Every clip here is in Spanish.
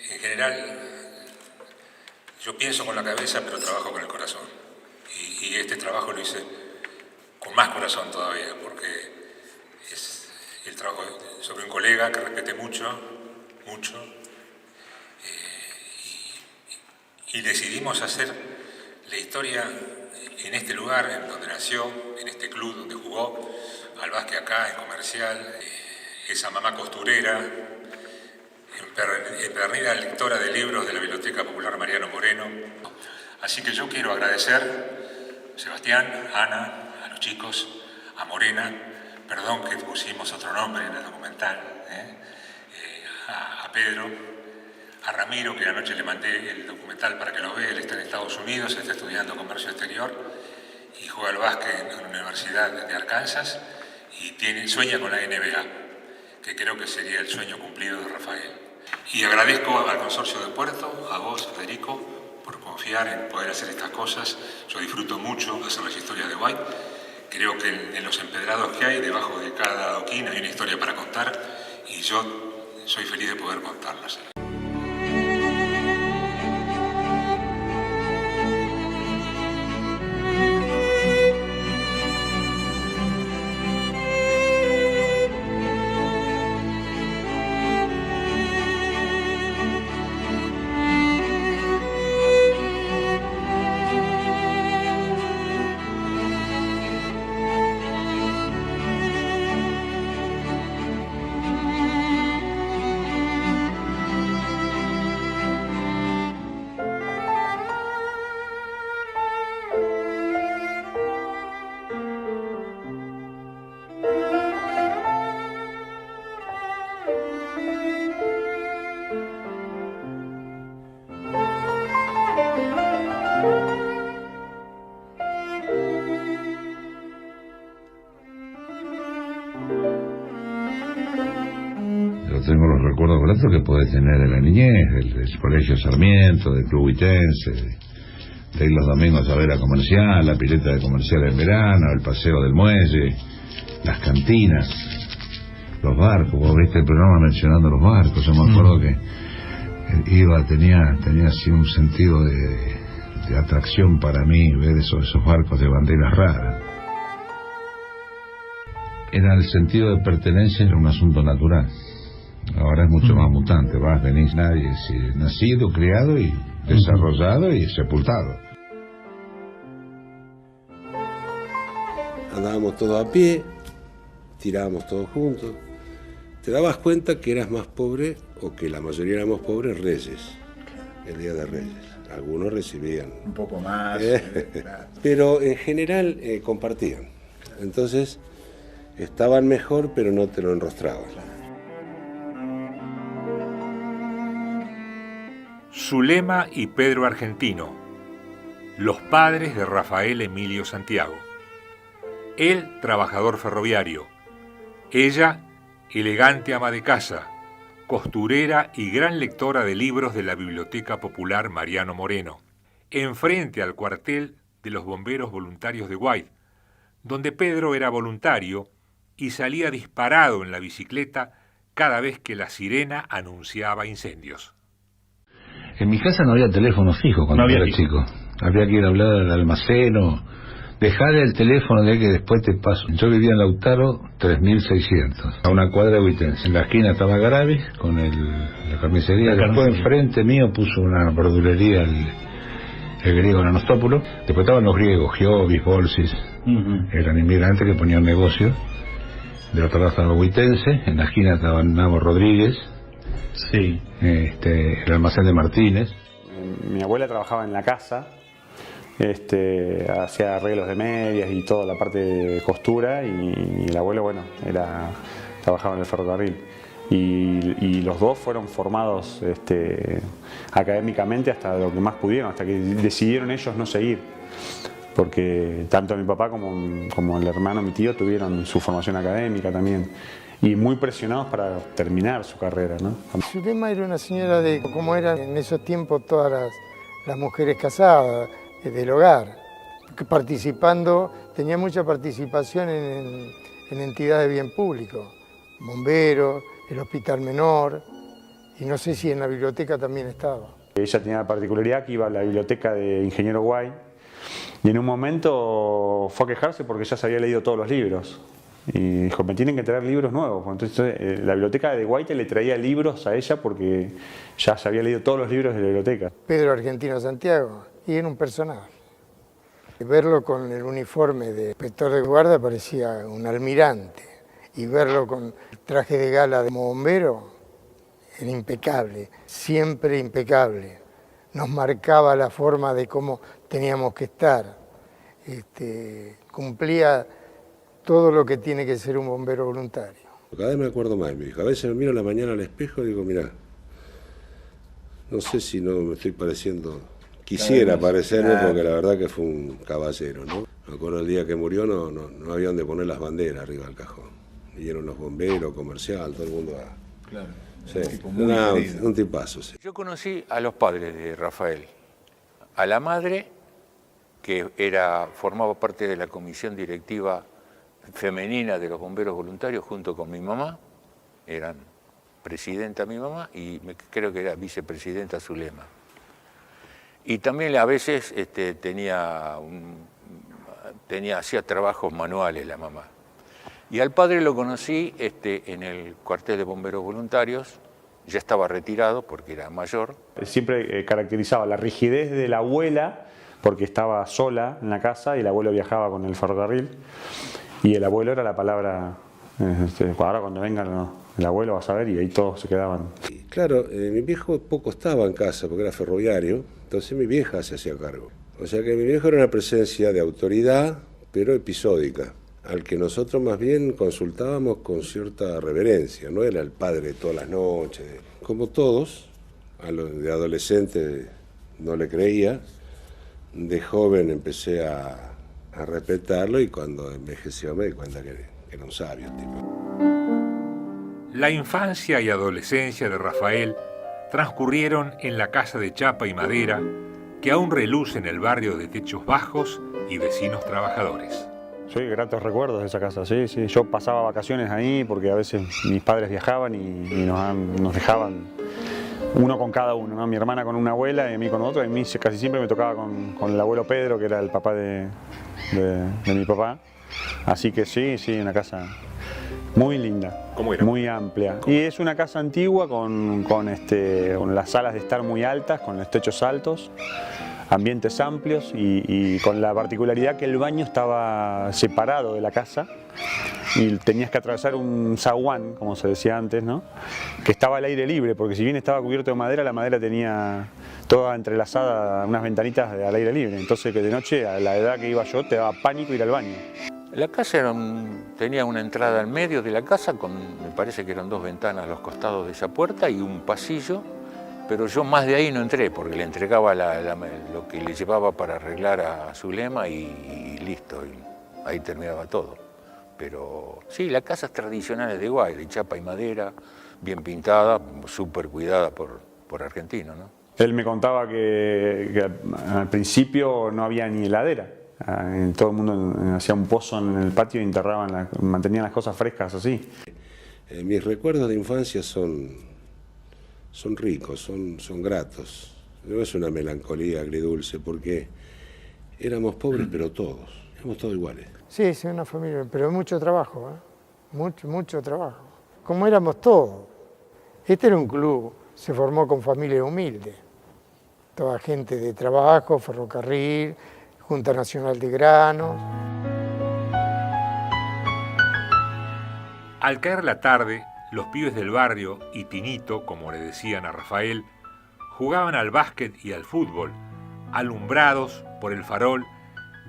En general, yo pienso con la cabeza, pero trabajo con el corazón. Y este trabajo lo hice con más corazón todavía, porque es el trabajo sobre un colega que respeté mucho, mucho. Y decidimos hacer la historia en este lugar, en donde nació, en este club donde jugó, al básquet acá, en Comercial, esa mamá costurera, empedernida lectora de libros de la Biblioteca Popular Mariano Moreno. Así que yo quiero agradecer a Sebastián, a Ana, a los chicos, a Morena, perdón que pusimos otro nombre en el documental, a Pedro, a Ramiro, que anoche le mandé el documental para que lo vea. Él está en Estados Unidos, está estudiando comercio exterior y juega al básquet en la Universidad de Arkansas y sueña con la NBA, que creo que sería el sueño cumplido de Rafael. Y agradezco al Consorcio de Puerto, a vos, Federico, por confiar en poder hacer estas cosas. Yo disfruto mucho hacer las historias de White. Creo que en los empedrados que hay, debajo de cada adoquín, hay una historia para contar y yo soy feliz de poder contarlas. Tengo los recuerdos gratos que podés tener de la niñez, del Colegio Sarmiento, del Club Huitense, de ir los domingos a ver a Comercial, la pileta de Comercial en verano, el paseo del muelle, las cantinas, los barcos. Vos viste el programa mencionando los barcos. Yo me acuerdo que tenía así un sentido de atracción para mí ver esos barcos de banderas raras. Era el sentido de pertenencia, era un asunto natural. Ahora es mucho más mutante, vas, venís, nadie, nacido, criado y desarrollado y sepultado. Andábamos todos a pie, tirábamos todos juntos. Te dabas cuenta que eras más pobre, o que la mayoría éramos pobres, Reyes, el día de Reyes. Algunos recibían un poco más, pero en general compartían. Entonces estaban mejor, pero no te lo enrostraban. Zulema y Pedro Argentino, los padres de Rafael Emilio Santiago. Él, trabajador ferroviario. Ella, elegante ama de casa, costurera y gran lectora de libros de la Biblioteca Popular Mariano Moreno, enfrente al cuartel de los bomberos voluntarios de White, donde Pedro era voluntario y salía disparado en la bicicleta cada vez que la sirena anunciaba incendios. En mi casa no había teléfono fijo cuando era chico. Había que ir a hablar al almacén o dejar el teléfono de que después te paso. Yo vivía en Lautaro 3600, a una cuadra de Huitense. En la esquina estaba Garavis con la carnicería. Después enfrente mío puso una verdulería el griego Anastópulo. Después estaban los griegos, Giobis, Bolsis. Eran inmigrantes que ponían negocio. De otro lado estaba Huitense. En la esquina estaba Nabo Rodríguez. Sí. El almacén de Martínez. Mi abuela trabajaba en la casa, hacía arreglos de medias y toda la parte de costura, y el abuelo, bueno, trabajaba en el ferrocarril. Y los dos fueron formados académicamente hasta lo que más pudieron, hasta que decidieron ellos no seguir. Porque tanto mi papá como el hermano, mi tío, tuvieron su formación académica también. Y muy presionados para terminar su carrera, ¿no? Zulema era una señora de como eran en esos tiempos todas las mujeres casadas, del hogar, tenía mucha participación en entidades de bien público, bomberos, el hospital menor, Y no sé si en la biblioteca también estaba. Ella tenía la particularidad que iba a la biblioteca de Ingeniero Guay y en un momento fue a quejarse porque ya se había leído todos los libros. Y dijo, me tienen que traer libros nuevos. Entonces la biblioteca de Guaite le traía libros a ella porque ya se había leído todos los libros de la biblioteca. Pedro Argentino Santiago, y era un personaje. Verlo con el uniforme de inspector de guardia parecía un almirante. Y verlo con el traje de gala de bombero era impecable, siempre impecable. Nos marcaba la forma de cómo teníamos que estar. Cumplía todo lo que tiene que ser un bombero voluntario. Cada vez me acuerdo más, mi hijo. A veces me miro a la mañana al espejo y digo, mirá, no sé si no me estoy pareciendo, quisiera parecerme porque la verdad que fue un caballero, ¿no? Me acuerdo el día que murió no había donde poner las banderas arriba del cajón. Vinieron los bomberos, comercial, todo el mundo a... Claro. Sí, un tipazo, sí. Yo conocí a los padres de Rafael, a la madre, que formaba parte de la comisión directiva femenina de los bomberos voluntarios junto con mi mamá, eran presidenta mi mamá y creo que era vicepresidenta Zulema. Y también a veces hacía trabajos manuales la mamá. Y al padre lo conocí en el cuartel de bomberos voluntarios, ya estaba retirado porque era mayor. Siempre caracterizaba la rigidez de la abuela porque estaba sola en la casa y el abuelo viajaba con el ferrocarril. Y el abuelo era la palabra, ahora cuando venga el abuelo va a saber, y ahí todos se quedaban. Claro, mi viejo poco estaba en casa porque era ferroviario, entonces mi vieja se hacía cargo. O sea que mi viejo era una presencia de autoridad, pero episódica, al que nosotros más bien consultábamos con cierta reverencia, no era el padre de todas las noches. Como todos, de adolescente no le creía, de joven empecé a respetarlo y cuando envejeció me di cuenta que era un sabio el tipo. La infancia y adolescencia de Rafael transcurrieron en la casa de chapa y madera que aún reluce en el barrio de techos bajos y vecinos trabajadores. Sí, gratos recuerdos de esa casa, sí. Yo pasaba vacaciones ahí porque a veces mis padres viajaban y nos dejaban uno con cada uno, ¿no? Mi hermana con una abuela y a mí con otra, y a mí casi siempre me tocaba con el abuelo Pedro, que era el papá de mi papá. Así que sí, una casa muy linda. ¿Cómo era? Muy amplia. Y es una casa antigua con las salas de estar muy altas, con los techos altos, ambientes amplios y con la particularidad que el baño estaba separado de la casa y tenías que atravesar un zaguán, como se decía antes, ¿no? Que estaba al aire libre, porque si bien estaba cubierto de madera, la madera tenía toda entrelazada, unas ventanitas al aire libre. Entonces que de noche, a la edad que iba yo, te daba pánico ir al baño. La casa tenía una entrada en medio de la casa, me parece que eran 2 ventanas a los costados de esa puerta y un pasillo, pero yo más de ahí no entré porque le entregaba lo que le llevaba para arreglar a Zulema y listo, y ahí terminaba todo. Pero sí, las casas tradicionales de Guay, de chapa y madera, bien pintada, súper cuidada por Argentino, ¿no? Él me contaba que al principio no había ni heladera. Todo el mundo hacía un pozo en el patio y mantenían las cosas frescas así. Mis recuerdos de infancia son ricos, son gratos. No es una melancolía agridulce porque éramos pobres pero éramos todos iguales. Sí, es una familia, pero mucho trabajo, mucho trabajo. Como éramos todos. Este era un club, se formó con familias humildes. Toda gente de trabajo, ferrocarril, Junta Nacional de Granos. Al caer la tarde, los pibes del barrio y Tinito, como le decían a Rafael, jugaban al básquet y al fútbol, alumbrados por el farol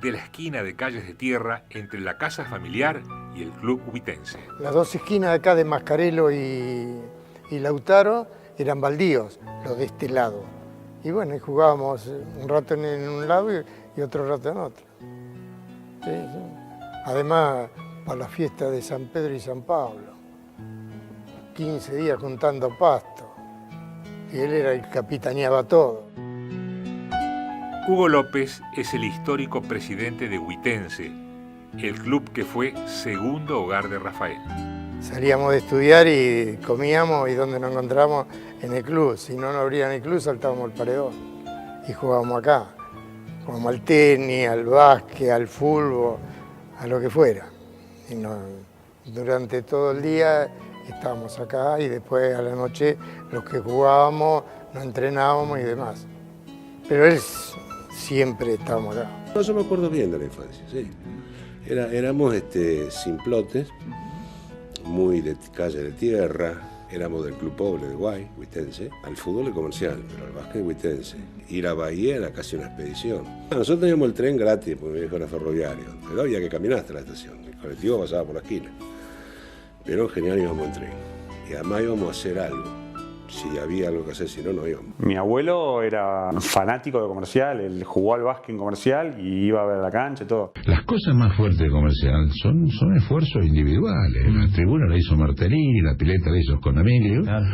de la esquina de calles de tierra entre la casa familiar y el club huitense. Las 2 esquinas de acá de Mascarelo y Lautaro eran baldíos, los de este lado. Y bueno, y jugábamos un rato en un lado y otro rato en otro. Sí. Además, para la fiesta de San Pedro y San Pablo, 15 días juntando pasto. Y él era el que capitaneaba todo. Hugo López es el histórico presidente de Huitense, el club que fue segundo hogar de Rafael. salíamos de estudiar y comíamos, y donde nos encontramos en el club. Si no nos abrían el club, saltábamos el paredón y jugábamos acá. Jugábamos al tenis, al básquet, al fútbol, a lo que fuera. Y durante todo el día estábamos acá, y después a la noche los que jugábamos, nos entrenábamos y demás. Pero él siempre estábamos acá. Yo me acuerdo bien de la infancia, sí. Éramos simplotes, muy de calle de tierra, éramos del club pobre de Guay, huitense, al fútbol y comercial, pero al básquet huitense. Ir a Bahía era casi una expedición. Nosotros teníamos el tren gratis, porque mi viejo era ferroviario, pero había que caminar hasta la estación. El colectivo pasaba por la esquina. Pero en general íbamos en tren. Y además íbamos a hacer algo. Si había algo que hacer, si no, no íbamos. Mi abuelo era fanático de Comercial, él jugó al básquet en Comercial y iba a ver la cancha y todo. Las cosas más fuertes de Comercial son esfuerzos individuales. La tribuna la hizo Martelini, la pileta la hizo Sconamilio, claro,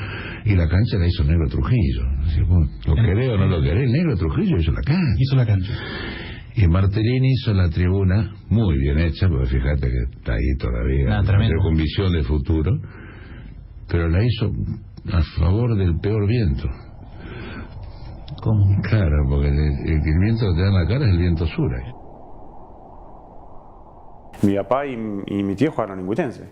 y la cancha la hizo Negro Trujillo. Así, ¿lo querés o no lo querés? Negro Trujillo hizo la cancha. Hizo la cancha. Y Martelini hizo la tribuna muy bien hecha, porque fíjate que está ahí todavía, con visión de futuro, pero la hizo a favor del peor viento. ¿Cómo? Claro, porque el viento que te da en la cara es el viento sur. Mi papá y mi tío jugaron en Huitense.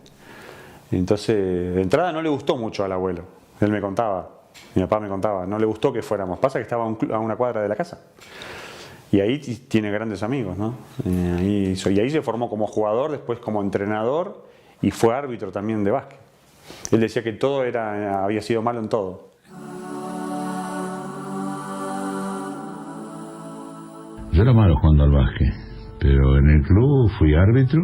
Entonces, de entrada no le gustó mucho al abuelo. Él me contaba, mi papá me contaba, no le gustó que fuéramos. Pasa que estaba a una cuadra de la casa. Y ahí tiene grandes amigos, ¿no? Y ahí se formó como jugador, después como entrenador, y fue árbitro también de básquet. Él decía que todo había sido malo en todo. Yo era malo jugando al básquet, pero en el club fui árbitro,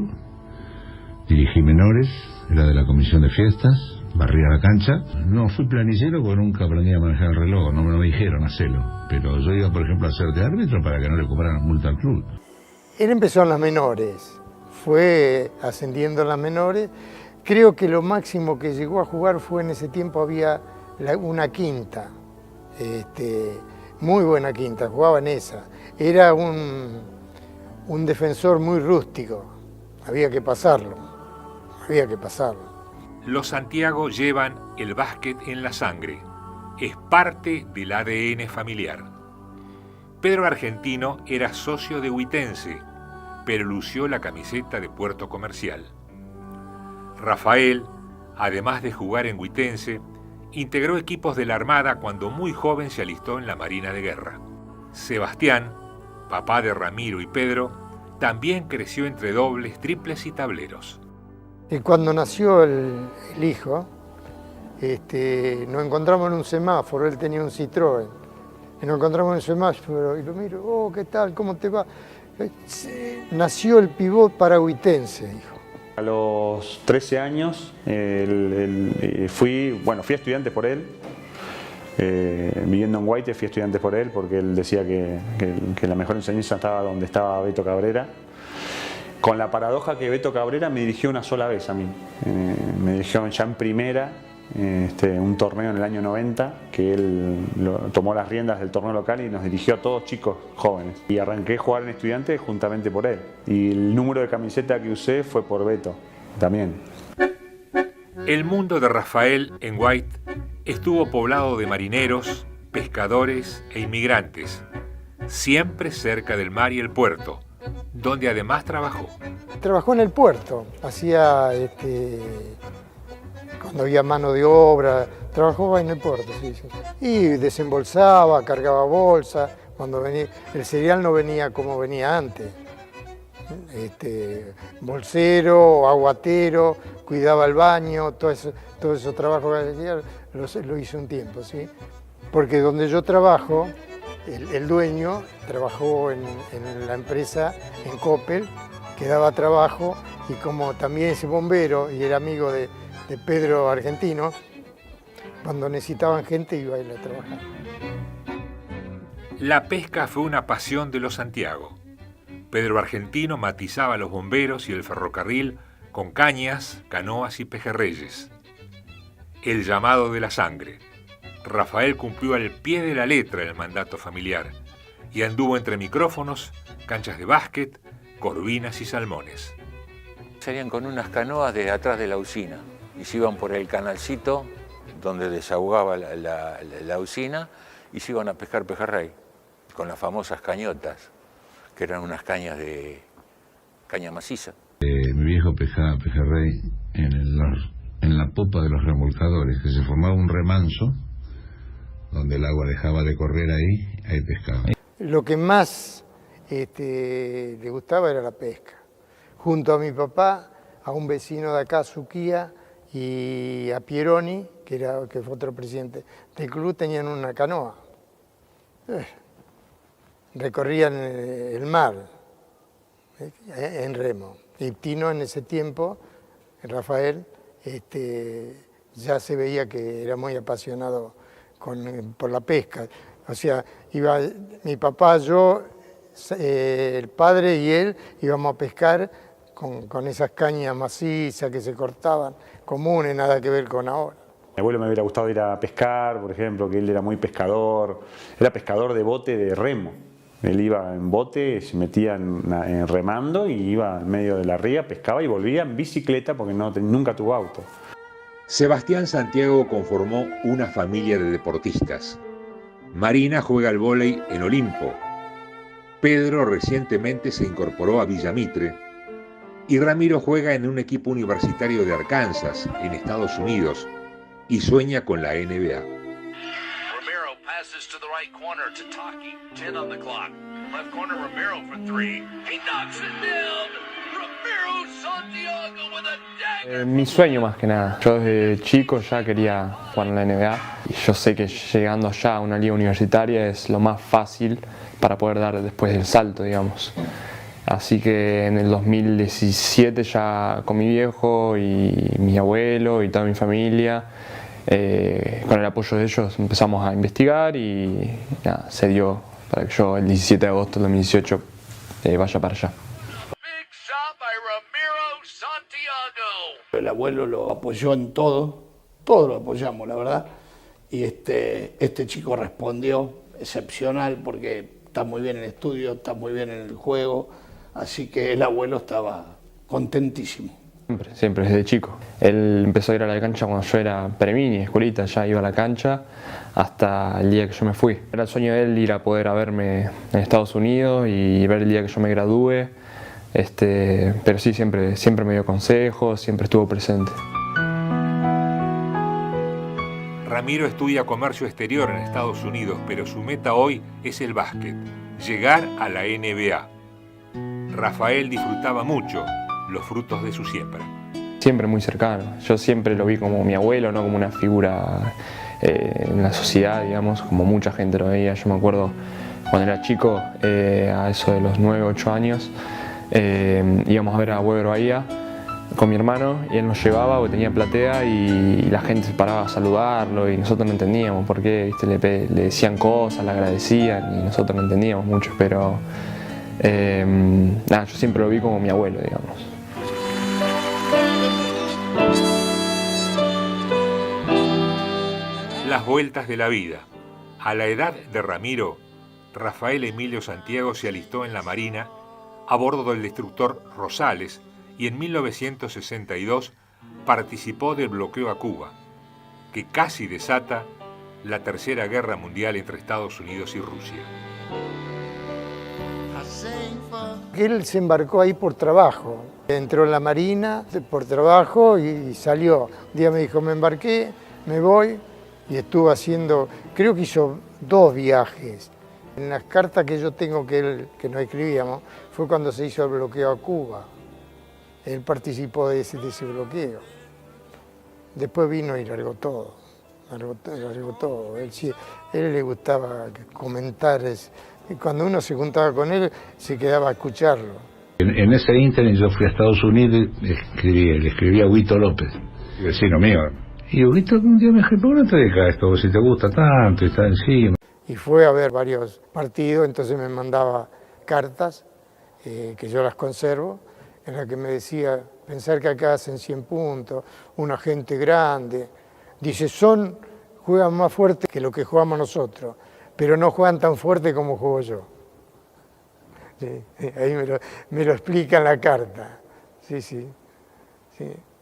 dirigí menores, era de la comisión de fiestas, barría la cancha. No fui planillero porque nunca aprendí a manejar el reloj, no me dijeron hacerlo. Pero yo iba, por ejemplo, a ser de árbitro para que no le cobraran multa al club. Él empezó en las menores, fue ascendiendo en las menores. Creo que lo máximo que llegó a jugar fue en ese tiempo, había una quinta, muy buena quinta, jugaba en esa. Era un defensor muy rústico, había que pasarlo. Los Santiago llevan el básquet en la sangre, es parte del ADN familiar. Pedro Argentino era socio de Huitense, pero lució la camiseta de Puerto Comercial. Rafael, además de jugar en Huitense, integró equipos de la Armada cuando muy joven se alistó en la Marina de Guerra. Sebastián, papá de Ramiro y Pedro, también creció entre dobles, triples y tableros. Y cuando nació el hijo, nos encontramos en un semáforo, él tenía un Citroën, y nos encontramos en un semáforo y lo miro, ¿qué tal? ¿Cómo te va? Nació el pivot para Huitense, dijo. A los 13 años fui estudiante por él, viviendo en Guaite fui estudiante por él porque él decía que la mejor enseñanza estaba donde estaba Beto Cabrera. Con la paradoja que Beto Cabrera me dirigió una sola vez a mí, me dirigió ya en primera, un torneo en el año 90, que él tomó las riendas del torneo local y nos dirigió a todos chicos jóvenes. Y arranqué a jugar en estudiantes juntamente por él. Y el número de camiseta que usé fue por Beto, también. El mundo de Rafael en White estuvo poblado de marineros, pescadores e inmigrantes, siempre cerca del mar y el puerto, donde además trabajó. Trabajó en el puerto, hacía cuando había mano de obra, trabajaba en el puerto, sí. Y desembolsaba, cargaba bolsas, cuando venía, el cereal no venía como venía antes. Bolsero, aguatero, cuidaba el baño, todo eso trabajo que hacía, lo hice un tiempo, ¿sí? Porque donde yo trabajo, el dueño trabajó en la empresa, en Coppel, que daba trabajo, y como también es bombero y era amigo de Pedro Argentino, cuando necesitaban gente iba a ir a trabajar. La pesca fue una pasión de los Santiago. Pedro Argentino matizaba a los bomberos y el ferrocarril con cañas, canoas y pejerreyes. El llamado de la sangre. Rafael cumplió al pie de la letra el mandato familiar y anduvo entre micrófonos, canchas de básquet, corvinas y salmones. Salían con unas canoas de atrás de la usina. y se iban por el canalcito donde desahogaba la usina y se iban a pescar pejerrey con las famosas cañotas, que eran unas cañas de caña maciza. Mi viejo pescaba pejerrey en la popa de los remolcadores, que se formaba un remanso donde el agua dejaba de correr ahí pescaba. Lo que más le gustaba era la pesca. Junto a mi papá, a un vecino de acá, a Suquía, y a Pieroni, que fue otro presidente del club, tenían una canoa. Recorrían el mar en remo. Y Tino en ese tiempo, Rafael, ya se veía que era muy apasionado por la pesca. O sea, iba mi papá, yo, el padre y él íbamos a pescar con esas cañas macizas que se cortaban, comunes, nada que ver con ahora. Mi abuelo me hubiera gustado ir a pescar, por ejemplo, que él era muy pescador, era pescador de bote de remo. Él iba en bote, se metía en remando y iba en medio de la ría, pescaba y volvía en bicicleta porque nunca tuvo auto. Sebastián Santiago conformó una familia de deportistas. Marina juega al vóley en Olimpo. Pedro recientemente se incorporó a Villamitre. Y Ramiro juega en un equipo universitario de Arkansas, en Estados Unidos, y sueña con la NBA. Passes to the right corner to Taki. 10 on the clock. Left corner, Romero for 3. He knocks it down. Ramiro Santiago with a dagger. Mi sueño más que nada. Yo desde chico ya quería jugar en la NBA. Y yo sé que llegando allá a una liga universitaria es lo más fácil para poder dar después el salto, digamos. Así que en el 2017 ya con mi viejo y mi abuelo y toda mi familia, con el apoyo de ellos empezamos a investigar y nada, se dio para que yo el 17 de agosto del 2018 vaya para allá. El abuelo lo apoyó en todo, todos lo apoyamos, la verdad, y este chico respondió excepcional porque está muy bien en el estudio, está muy bien en el juego, así que el abuelo estaba contentísimo. Siempre desde chico. Él empezó a ir a la cancha cuando yo era premini, escuelita, ya iba a la cancha hasta el día que yo me fui. Era el sueño de él ir a poder verme en Estados Unidos y ver el día que yo me gradúe, pero sí, siempre me dio consejos, siempre estuvo presente. Ramiro estudia comercio exterior en Estados Unidos, pero su meta hoy es el básquet, llegar a la NBA. Rafael disfrutaba mucho los frutos de su siembra. Siempre muy cercano. Yo siempre lo vi como mi abuelo, no como una figura en la sociedad, digamos, como mucha gente lo veía. Yo me acuerdo cuando era chico, a eso de los 9, 8 años, íbamos a ver a Weber Bahía con mi hermano y él nos llevaba porque tenía platea y la gente se paraba a saludarlo y nosotros no entendíamos por qué, ¿viste? Le decían cosas, le agradecían y nosotros no entendíamos mucho, pero yo siempre lo vi como mi abuelo, digamos. Las vueltas de la vida. A la edad de Ramiro, Rafael Emilio Santiago se alistó en la Marina a bordo del destructor Rosales y en 1962 participó del bloqueo a Cuba, que casi desata la Tercera Guerra Mundial entre Estados Unidos y Rusia. Él se embarcó ahí por trabajo, entró en la Marina por trabajo y salió. Un día me dijo, me embarqué, me voy, y estuvo haciendo, creo que hizo 2 viajes. En las cartas que yo tengo que nos escribíamos, fue cuando se hizo el bloqueo a Cuba. Él participó de ese bloqueo. Después vino y largó todo. Largó todo. Él le gustaba comentar. Cuando uno se juntaba con él, se quedaba a escucharlo. En ese ínterin yo fui a Estados Unidos y le escribí a Huito López, vecino mío. Y Huito un día me dijo, ¿por qué no te dedicas a esto? Si te gusta tanto y está encima. Y fue a ver varios partidos, entonces me mandaba cartas, que yo las conservo, en las que me decía, pensar que acá hacen 100 puntos, una gente grande. Dice, juegan más fuerte que lo que jugamos nosotros, pero no juegan tan fuerte como juego yo. Sí, ahí me lo explica en la carta. Sí.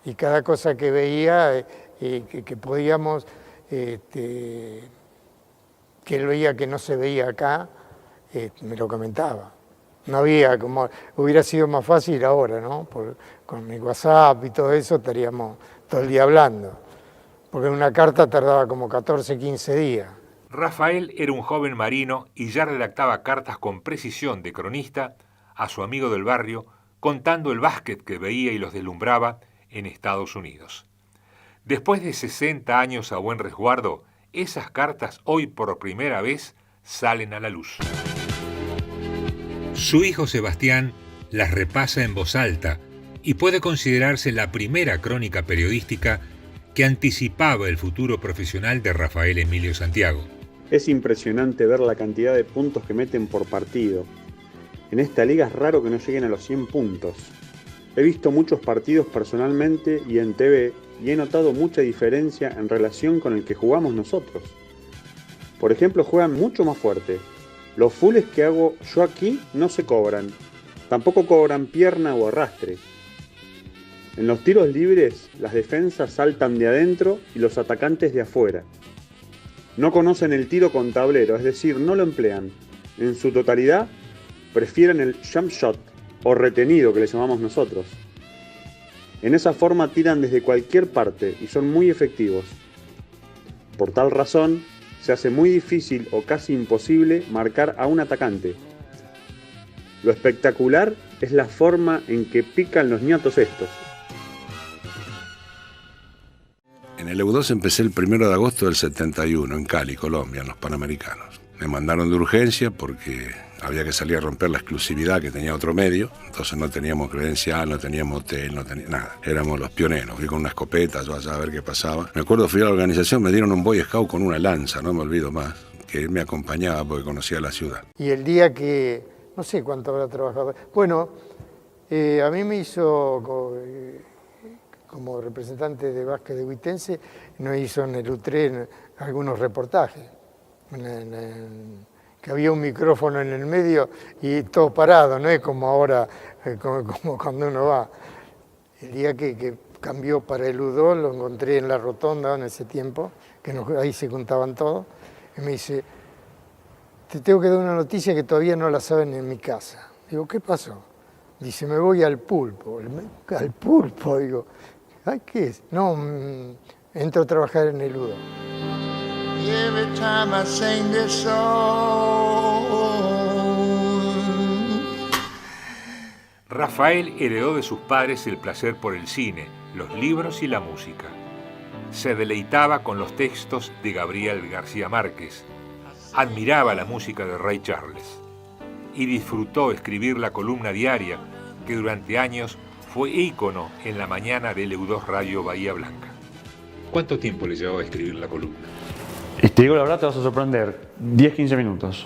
Y cada cosa que veía, que podíamos, que él veía que no se veía acá, me lo comentaba. No había, como hubiera sido más fácil ahora, ¿no? Con mi WhatsApp y todo eso estaríamos todo el día hablando. Porque una carta tardaba como 14, 15 días. Rafael era un joven marino y ya redactaba cartas con precisión de cronista a su amigo del barrio, contando el básquet que veía y los deslumbraba en Estados Unidos. Después de 60 años a buen resguardo, esas cartas hoy por primera vez salen a la luz. Su hijo Sebastián las repasa en voz alta y puede considerarse la primera crónica periodística que anticipaba el futuro profesional de Rafael Emilio Santiago. Es impresionante ver la cantidad de puntos que meten por partido. En esta liga es raro que no lleguen a los 100 puntos. He visto muchos partidos personalmente y en TV y he notado mucha diferencia en relación con el que jugamos nosotros. Por ejemplo, juegan mucho más fuerte. Los fulls que hago yo aquí no se cobran. Tampoco cobran pierna o arrastre. En los tiros libres, las defensas saltan de adentro y los atacantes de afuera. No conocen el tiro con tablero, es decir, no lo emplean. En su totalidad, prefieren el jump shot o retenido que le llamamos nosotros. En esa forma tiran desde cualquier parte y son muy efectivos. Por tal razón, se hace muy difícil o casi imposible marcar a un atacante. Lo espectacular es la forma en que pican los ñatos estos. En el U2 empecé el 1 de agosto del 71, en Cali, Colombia, en los Panamericanos. Me mandaron de urgencia porque había que salir a romper la exclusividad que tenía otro medio, entonces no teníamos credencial, no teníamos hotel, no teníamos nada. Éramos los pioneros, fui con una escopeta, yo allá a ver qué pasaba. Me acuerdo, fui a la organización, me dieron un Boy Scout con una lanza, no me olvido más, que él me acompañaba porque conocía la ciudad. Y el día que, no sé cuánto habrá trabajado, bueno, a mí me hizo... como representante de básquet de Huitense, nos hizo en el U3 algunos reportajes, que había un micrófono en el medio y todo parado, no es como ahora, como cuando uno va. El día que cambió para el U2, lo encontré en la rotonda en ese tiempo, que ahí se juntaban todos, y me dice, te tengo que dar una noticia que todavía no la saben en mi casa. Digo, ¿qué pasó? Dice, me voy al Pulpo. Al Pulpo, digo. Ay, ¿qué es? No, entro a trabajar en el U2. Every time I sing this song. Rafael heredó de sus padres el placer por el cine, los libros y la música. Se deleitaba con los textos de Gabriel García Márquez, admiraba la música de Ray Charles y disfrutó escribir la columna diaria que durante años fue ícono en la mañana del U2 Radio Bahía Blanca. ¿Cuánto tiempo le llevó a escribir la columna? Y te digo la verdad, te vas a sorprender, 10-15 minutos.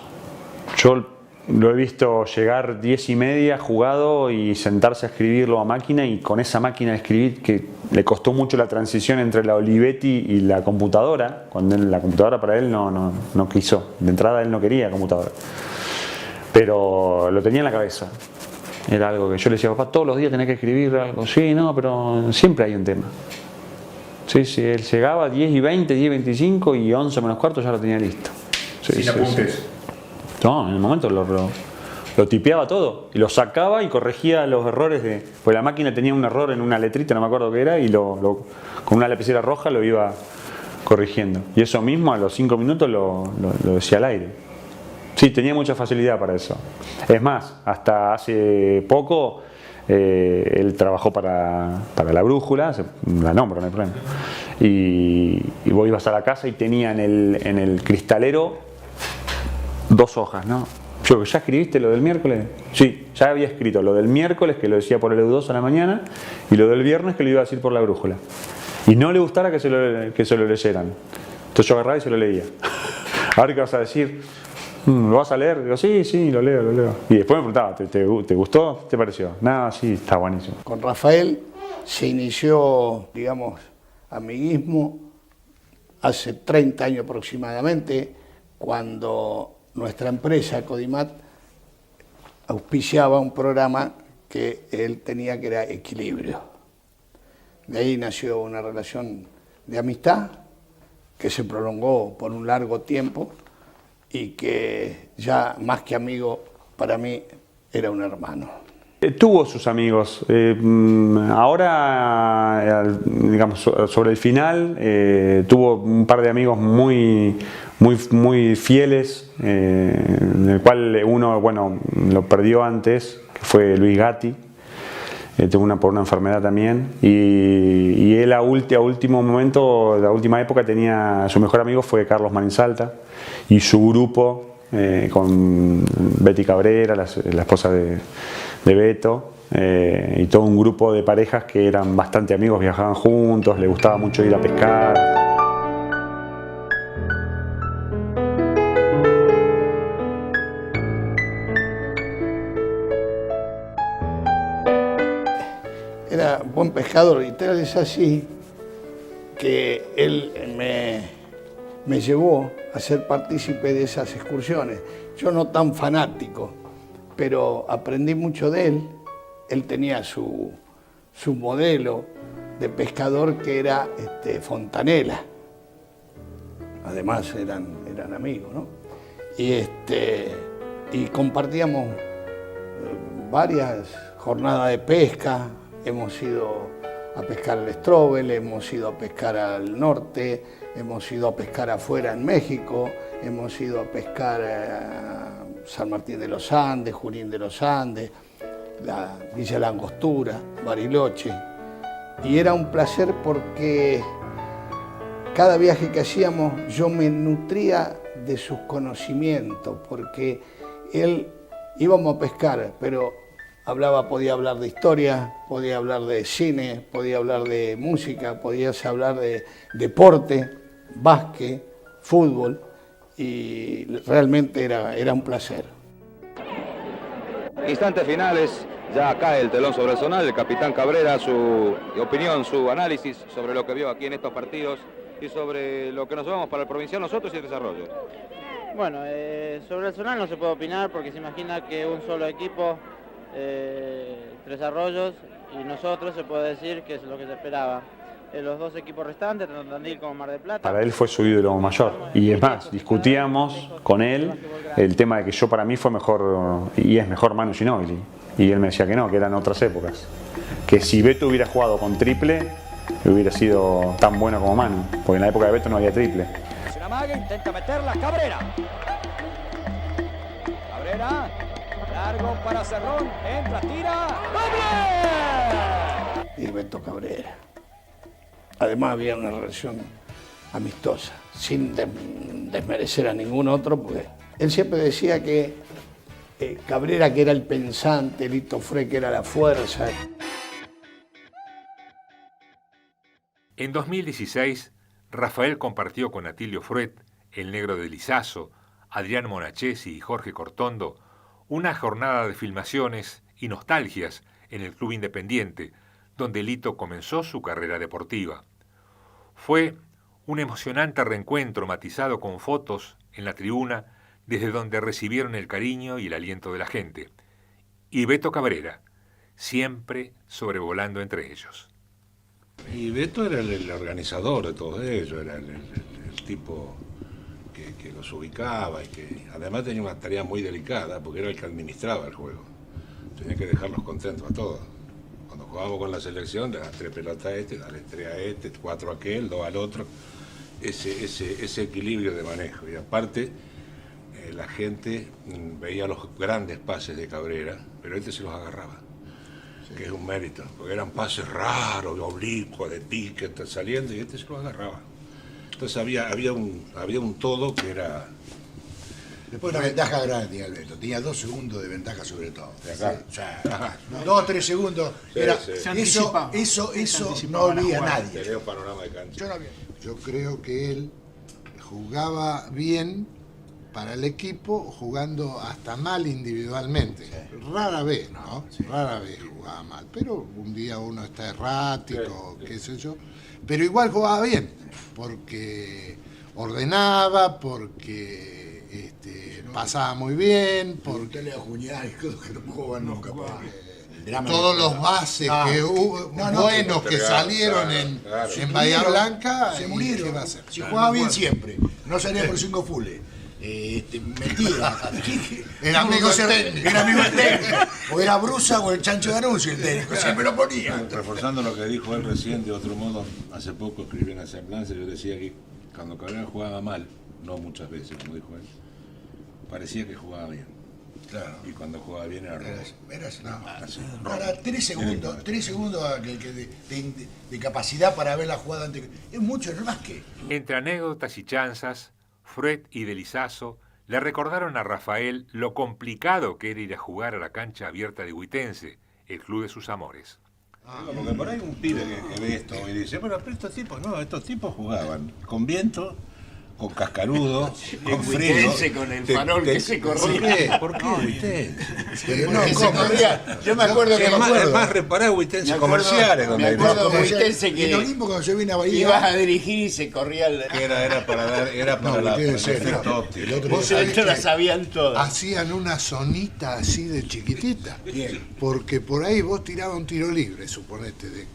Yo lo he visto llegar 10:30, jugado y sentarse a escribirlo a máquina, y con esa máquina de escribir que le costó mucho la transición entre la Olivetti y la computadora, cuando la computadora para él no quiso, de entrada él no quería computadora, pero lo tenía en la cabeza. Era algo que yo le decía, papá, todos los días tenés que escribir algo. Sí, no, pero siempre hay un tema. Sí, él llegaba a 10:20, 10:25 y 11 menos cuarto ya lo tenía listo. ¿Sin apuntes? No, en el momento lo tipeaba todo y lo sacaba y corregía los errores pues la máquina tenía un error en una letrita, no me acuerdo qué era, y con una lapicera roja lo iba corrigiendo. Y eso mismo a los 5 minutos lo decía al aire. Sí, tenía mucha facilidad para eso. Es más, hasta hace poco él trabajó para La Brújula, la nombro, no hay problema. Y vos ibas a la casa y tenía en el cristalero 2 hojas, ¿no? Yo, ¿ya escribiste lo del miércoles? Sí, ya había escrito lo del miércoles, que lo decía por el U2 a la mañana, y lo del viernes, que lo iba a decir por La Brújula. Y no le gustara que se lo leyeran. Entonces yo agarraba y se lo leía. Ahora, ¿qué vas a decir? ¿Lo vas a leer? Digo, sí, lo leo. Y después me preguntaba, ¿te gustó? ¿Qué te pareció? Nada, sí, está buenísimo. Con Rafael se inició, digamos, amiguismo hace 30 años aproximadamente, cuando nuestra empresa, Codimat, auspiciaba un programa que él tenía, que era Equilibrio. De ahí nació una relación de amistad que se prolongó por un largo tiempo y que ya más que amigo para mí era un hermano. Tuvo sus amigos. Ahora, digamos, sobre el final, tuvo un par de amigos muy fieles, en el cual uno, bueno, lo perdió antes, que fue Luis Gatti. Tuvo por una enfermedad también. Y él a último momento, la última época, su mejor amigo fue Carlos Marinsalta y su grupo, con Betty Cabrera, la esposa de Beto, y todo un grupo de parejas que eran bastante amigos, viajaban juntos, les gustaba mucho ir a pescar. Era buen pescador y tal es así que él me llevó a ser partícipe de esas excursiones. Yo no tan fanático, pero aprendí mucho de él. Él tenía su modelo de pescador que era Fontanella. Además eran amigos, ¿no? Y compartíamos varias jornadas de pesca. Hemos ido a pescar al Strobel, hemos ido a pescar al norte, hemos ido a pescar afuera en México, hemos ido a pescar a San Martín de los Andes, Junín de los Andes, la Villa La Angostura, Bariloche. Y era un placer porque cada viaje que hacíamos yo me nutría de sus conocimientos, porque él íbamos a pescar, pero podía hablar de historia, podía hablar de cine, podía hablar de música, podías hablar de deporte, básquet, fútbol, y realmente era un placer. Instantes finales, ya cae el telón sobre el zonal, el capitán Cabrera, su opinión, su análisis sobre lo que vio aquí en estos partidos y sobre lo que nos vamos para el provincial nosotros y el desarrollo. Bueno, sobre el zonal no se puede opinar porque se imagina que un solo equipo, Tres Arroyos y nosotros, se puede decir que es lo que se esperaba. Los dos equipos restantes, tanto Tandil como Mar del Plata. Para él fue su ídolo mayor. Y es más, discutíamos con él el tema de que yo para mí fue mejor, y es mejor Manu Ginóbili. Y él me decía que no, que eran otras épocas. Que si Beto hubiera jugado con triple, hubiera sido tan bueno como Manu. Porque en la época de Beto no había triple. Se la maga, intenta meterla, Cabrera. Cabrera. Largo para Cerrón, entra, tira, ¡doble! Y Beto Cabrera. Además había una relación amistosa, sin desmerecer a ningún otro, porque él siempre decía que Cabrera, que era el pensante, Lito Frey, que era la fuerza. En 2016, Rafael compartió con Atilio Fruet, el negro de Lizazo, Adrián Monachesi y Jorge Cortondo una jornada de filmaciones y nostalgias en el Club Independiente, donde Lito comenzó su carrera deportiva. Fue un emocionante reencuentro matizado con fotos en la tribuna desde donde recibieron el cariño y el aliento de la gente. Y Beto Cabrera, siempre sobrevolando entre ellos. Y Beto era el organizador de todo ello, era el tipo que los ubicaba y que además tenía una tarea muy delicada porque era el que administraba el juego. Tenía que dejarlos contentos a todos. Cuando jugábamos con la selección, le das 3 pelotas a este, dale 3 a este, 4 a aquel, 2 al otro. Ese equilibrio de manejo. Y aparte, la gente veía los grandes pases de Cabrera, pero este se los agarraba, sí, que es un mérito, porque eran pases raros, oblicuos, de pique, saliendo, y este se los agarraba. Entonces había un todo que era... Después una ventaja grande tenía Alberto, tenía 2 segundos de ventaja sobre todo. De acá. Sí, o sea, 2 o 3 segundos. Sí, era, sí. Eso no olvida a nadie. Tenía un panorama de cancha. Yo creo que él jugaba bien para el equipo, jugando hasta mal individualmente. Sí. Rara vez, ¿no? Sí. Rara vez jugaba mal. Pero un día uno está errático, sí, qué sé yo. Pero igual jugaba bien, porque ordenaba, porque pasaba muy bien, porque... a Juñal, que no jugaban nunca. todos los bases que hubo, buenos que salieron en Bahía Blanca, se murieron. ¿Qué va a hacer? Si jugaba bien siempre, no salía por 5 fules. Mentira. Era amigo del técnico. Era amigo del técnico. O era Brusa o el Chancho de Anuncio el técnico, siempre lo ponía. Reforzando lo que dijo él recién, de otro modo, hace poco escribí en la semblanza, yo decía que cuando Cabrera jugaba mal, no muchas veces, como dijo él, parecía que jugaba bien. Claro. Y cuando jugaba bien era robo. Ahora, 3 segundos de capacidad para ver la jugada antes. Es mucho, no más que. Entre anécdotas y chanzas, Fruet y Delizazo le recordaron a Rafael lo complicado que era ir a jugar a la cancha abierta de Huitense, el club de sus amores. Porque por ahí un pibe que ve esto y dice, bueno, pero estos tipos jugaban con viento, con cascarudo, con frío. Con el farol que se corría. ¿Por qué Huitense? Yo me acuerdo que es más reparar Huitense comerciales. Me acuerdo de Huitense que en Olimpo cuando yo vine a Bahía ibas a dirigir y se corría el... Era para el efecto óptico. Vos las sabían todas. Hacían una zonita así de chiquitita. Porque por ahí vos tirabas un tiro libre, suponete, de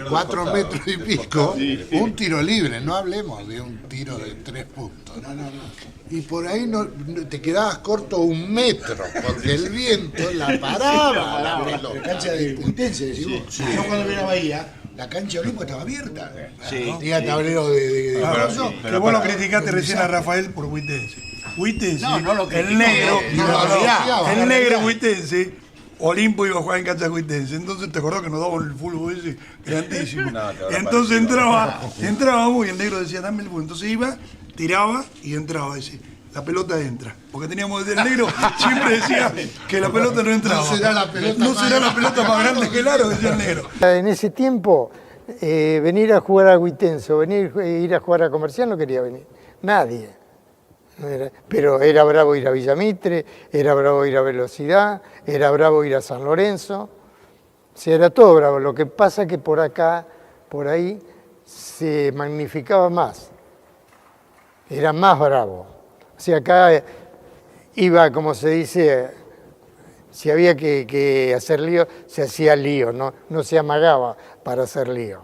4 metros y pico, un tiro libre, no hablemos de un tiro de 3 puntos. Y por ahí te quedabas corto 1 metro, porque el viento la paraba. La cancha de Huitense, decís vos. Yo cuando vine a Bahía, la cancha de Olimpo estaba abierta. Tenía tablero de que vos lo criticaste recién a Rafael por Huitense. Huitense, el negro Huitense, Olimpo iba a jugar en cancha de Huitense, entonces te acordás que nos daban el fútbol ese grandísimo. Entonces entrábamos y el negro decía, dame el fútbol. Entonces iba, tiraba y entraba, decía, la pelota entra. Porque teníamos el negro, siempre decía que la pelota no entraba. No será la pelota más grande que el aro, decía el negro. En ese tiempo, venir a jugar a Huitense o ir a jugar a Comercial no quería venir. Nadie. Pero era bravo ir a Villamitre, era bravo ir a Velocidad, era bravo ir a San Lorenzo. O sea, era todo bravo. Lo que pasa es que por acá, por ahí, se magnificaba más. Era más bravo. O sea, acá iba, como se dice, si había que hacer lío, se hacía lío, no se amagaba para hacer lío.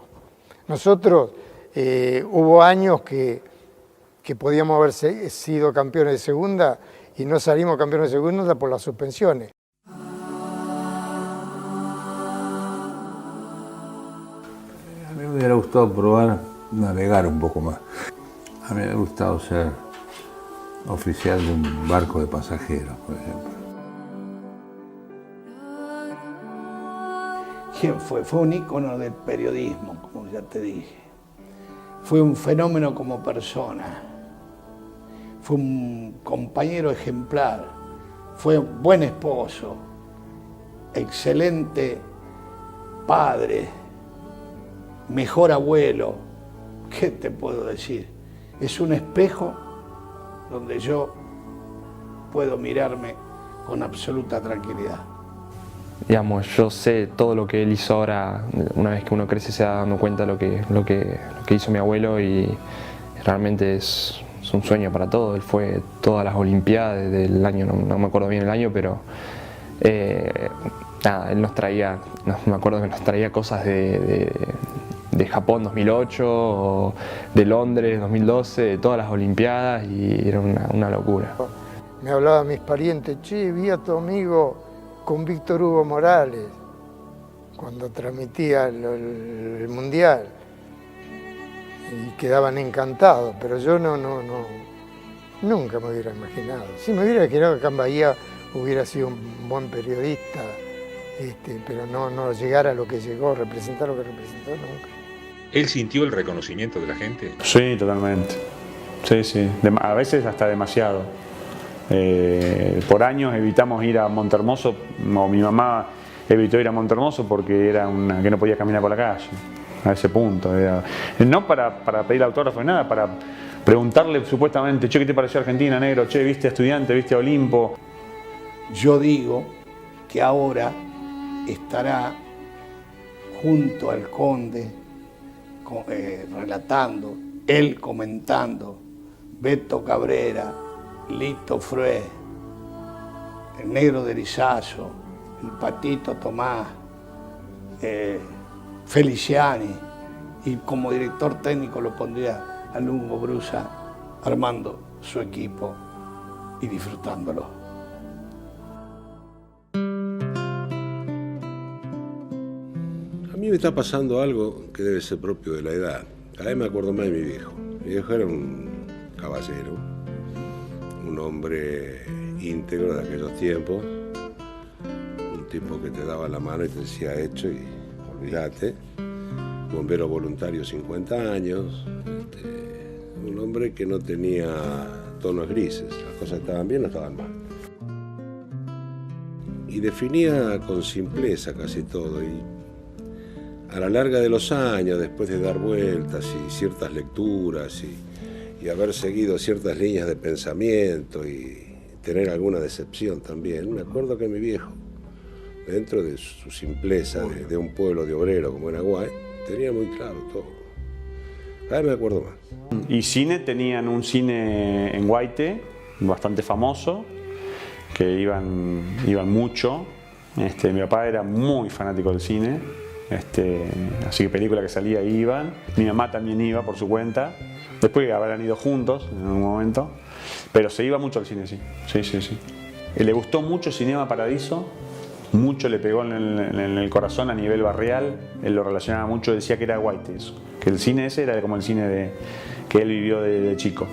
Nosotros, hubo años que podíamos haber sido campeones de segunda y no salimos campeones de segunda por las suspensiones. A mí me hubiera gustado probar navegar un poco más. A mí me hubiera gustado ser oficial de un barco de pasajeros, por ejemplo. ¿Quién fue? Fue un ícono del periodismo, como ya te dije. Fue un fenómeno como persona. Fue un compañero ejemplar. Fue un buen esposo. Excelente padre. Mejor abuelo. ¿Qué te puedo decir? Es un espejo donde yo puedo mirarme con absoluta tranquilidad. Digamos, yo sé todo lo que él hizo ahora. Una vez que uno crece se da dando cuenta de lo que hizo mi abuelo, y realmente es un sueño para todos. Él fue todas las Olimpiadas del año, no me acuerdo bien el año, pero nada, él nos traía, me acuerdo que nos traía cosas de Japón 2008, o de Londres 2012, de todas las Olimpiadas, y era una locura. Me hablaban mis parientes, che, vi a tu amigo con Víctor Hugo Morales cuando transmitía el Mundial, y quedaban encantados, pero yo nunca me hubiera imaginado. Sí, me hubiera imaginado que acá en Bahía hubiera sido un buen periodista, pero no llegar a lo que llegó, representar lo que representó nunca. ¿Él sintió el reconocimiento de la gente? Sí, totalmente. Sí. A veces hasta demasiado. Por años evitamos ir a Montehermoso, o mi mamá evitó ir a Montehermoso porque era una que no podía caminar por la calle, a ese punto. No para pedir autógrafo ni nada, para preguntarle supuestamente, che, ¿qué te pareció Argentina, negro? Che, ¿viste a Estudiante? ¿Viste a Olimpo? Yo digo que ahora estará junto al Conde, relatando, él comentando, Beto Cabrera, Lito Fruet, el negro Delizazo, el Patito, Tomás, Feliciani, y como director técnico lo pondría a Lungo Brusa armando su equipo y disfrutándolo. A mí me está pasando algo que debe ser propio de la edad. Cada vez me acuerdo más de mi viejo. Mi viejo era un caballero, un hombre íntegro de aquellos tiempos, un tipo que te daba la mano y te decía hecho y olvídate, bombero voluntario 50 años, un hombre que no tenía tonos grises, las cosas estaban bien o estaban mal. Y definía con simpleza casi todo, y a la larga de los años, después de dar vueltas y ciertas lecturas y haber seguido ciertas líneas de pensamiento y tener alguna decepción también, me acuerdo que mi viejo, dentro de su simpleza de un pueblo de obrero como era Guay, tenía muy claro todo. Cada vez me acuerdo más. Y cine, tenían un cine en Guaite, bastante famoso, que iban mucho. Mi papá era muy fanático del cine, así que película que salía iban. Mi mamá también iba por su cuenta. Después habrán ido juntos en un momento, pero se iba mucho al cine, sí. Le gustó mucho Cinema Paradiso, mucho le pegó en el corazón a nivel barrial. Él lo relacionaba mucho, decía que era Guaite eso, que el cine ese era como el cine que él vivió de chico.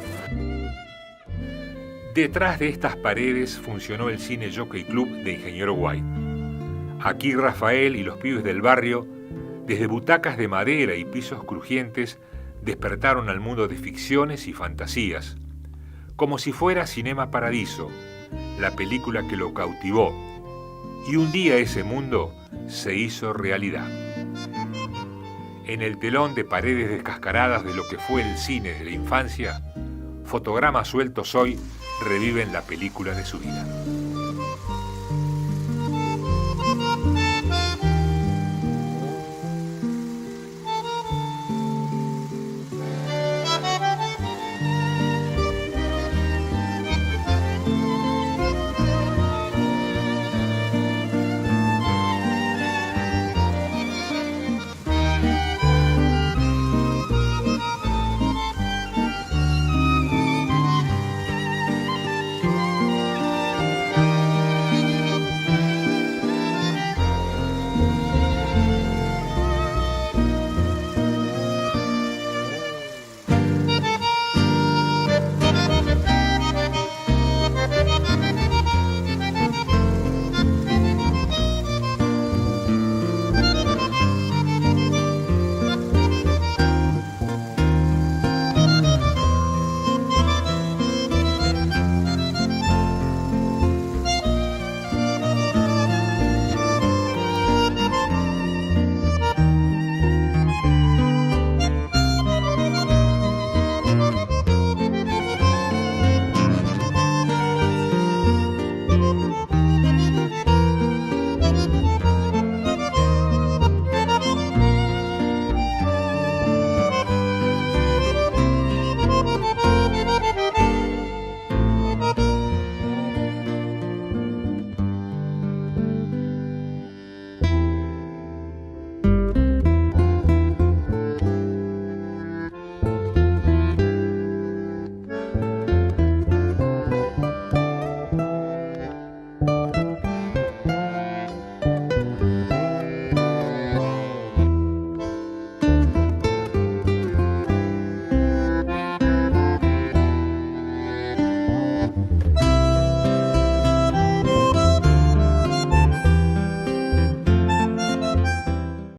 Detrás de estas paredes funcionó el Cine Jockey Club de Ingeniero White. Aquí Rafael y los pibes del barrio, desde butacas de madera y pisos crujientes, despertaron al mundo de ficciones y fantasías, como si fuera Cinema Paradiso, la película que lo cautivó, y un día ese mundo se hizo realidad. En el telón de paredes descascaradas de lo que fue el cine de la infancia, fotogramas sueltos hoy reviven la película de su vida.